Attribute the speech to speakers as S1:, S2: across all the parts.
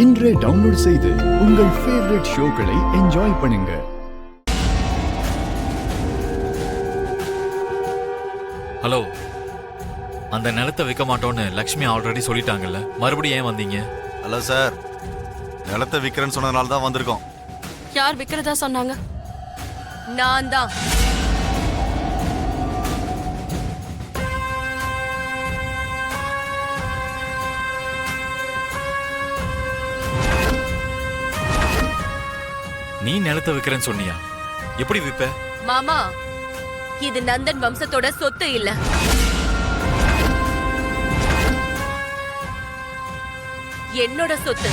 S1: இன்றே டவுன்லோட் செய்து உங்கள் ஃபேவரட் ஷோக்களை என்ஜாய் பண்ணுங்க.
S2: ஹலோ, அந்த நிலத்தை விற்க மாட்டோன்னு லக்ஷ்மி ஆல்ரெடி சொல்லிட்டாங்கல்ல, மறுபடியும் ஏன் வந்தீங்க?
S3: ஹலோ சார், நிலத்தை விற்கிறேன்னு சொன்னதுனால தான் வந்திருக்கோம்.
S4: யார் விற்கிறதா சொன்னாங்க?
S5: நான் தான்.
S2: நீ நிலத்தை விற்கிறேன்னு சொன்னியா? எப்படி விற்ப?
S5: மாமா, இது நந்தன் வம்சத்தோட சொத்து இல்ல. என்னோட சொத்து.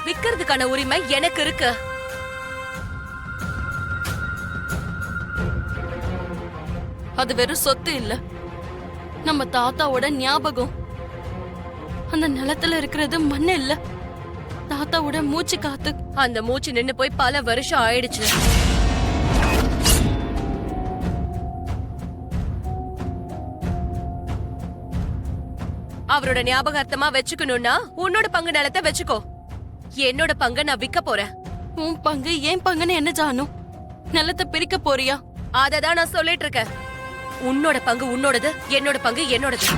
S5: விக்கிறதுக்கான உரிமை எனக்கு இருக்கு.
S4: அது வெறும் சொத்து இல்ல, நம்ம தாத்தாவோட ஞாபகம். அந்த நிலத்துல இருக்கிறது மண்ணு இல்ல, தாத்தாவோட மூச்சு காத்து.
S5: அந்த மூச்சு நின்னு போய் பல வருஷம் ஆயிடுச்சு. அவரோட ஞாபகார்த்தமா வச்சுக்கணும்னா உன்னோட பங்கு நிலத்தை வச்சுக்கோ. என்னோட பங்கை நான் விற்க போறேன்.
S4: உன் பங்கு ஏன் பங்குன்னு என்ன ஜானு? நிலத்தை பிரிக்க போறியா?
S5: அததான் நான் சொல்லிட்டு இருக்கேன். உன்னோட பங்கு உன்னோடது, என்னோட பங்கு என்னோடது.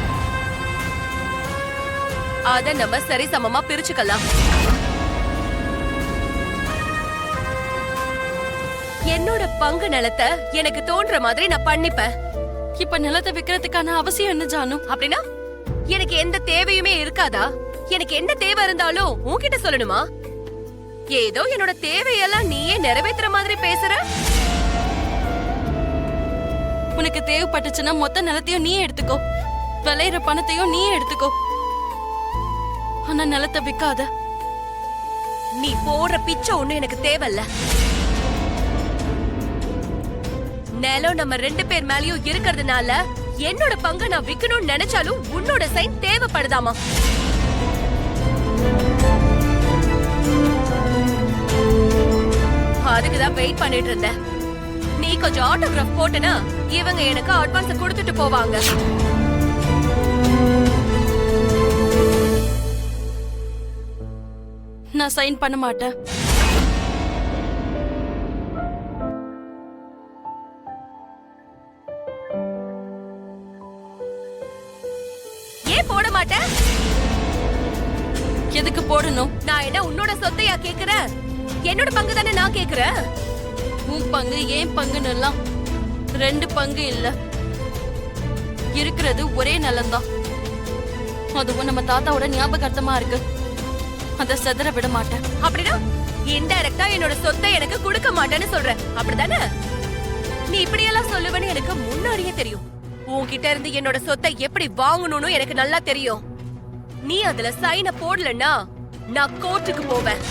S5: அத நம்ம சரிசமமா பிரிச்சுக்கலாம். என்னோட பங்கு நிலத்தை எனக்கு தோன்ற மாதிரி நான் பண்ணிப்பேன்.
S4: இப்ப நிலத்தை விக்கிறதுக்கான அவசியம் என்ன ஜானு?
S5: அப்படின்னா எனக்கு எந்த தேவையுமே இருக்காதா? எனக்கு என்ன தேவை இருந்தாலும் உன்கிட்ட சொல்லணுமா? ஏதோ என்னோட தேவையெல்லாம் நீயே நிறைவேற்றுற மாதிரி பேசுற.
S4: உனக்கு தேவைப்பட்டுச்சுன்னா மொத்த நிலத்தையும் நீயே எடுத்துக்கோ, விளையிற பணத்தையும் நீயே எடுத்துக்கோ. ஆனா நிலத்தை விக்காத.
S5: நீ போடுற பிச்சை ஒண்ணு எனக்கு தேவையில்ல. நிலம் நம்ம 2 பேர் மேலயும் இருக்கிறதுனால என்னோட பங்கை நான் விக்கணும்னு நினைச்சாலும் உன்னோட சைன் தேவைப்படுதாமா? அதுக்குதான் வெயிட் பண்ணிட்டு இருந்தேன். நீ கொஞ்சம் ஆட்டோகிராஃப் போட்டனா இவங்க எனக்கு அட்வான்ஸ் கொடுத்துட்டு போவாங்க.
S4: நான் சைன் பண்ண மாட்டேன்.
S5: ஏன் போட மாட்டேன்?
S4: எதுக்கு போடணும்?
S5: நான் என்ன உன்னோட சொத்தையா கேக்குறேன்? என்னோட பங்கு தானே நான் கேக்குறேன்.
S4: உன் பங்கு ஏன் பங்குன்னு எல்லாம் 2 பங்கு இல்ல, இருக்கிறது ஒரே நிலம்தான். அதுவும் நம்ம தாத்தாவோட ஞாபகார்த்தமா இருக்கு. அத செதற விட மாட்டேன்.
S5: அப்படின்னா இன்டைரக்டா என்னோட சொத்தை எனக்கு கொடுக்க மாட்டேன்னு சொல்ற, அப்படிதானே? நீ இப்படியெல்லாம் சொல்லுவேன்னு எனக்கு முன்னாடியே தெரியும். உன்கிட்ட இருந்து என்னோட சொத்தை எப்படி வாங்கணும்னு எனக்கு நல்லா தெரியும். நீ அதுல சைன போடலன்னா நான் கோர்ட்டுக்கு போவேன்.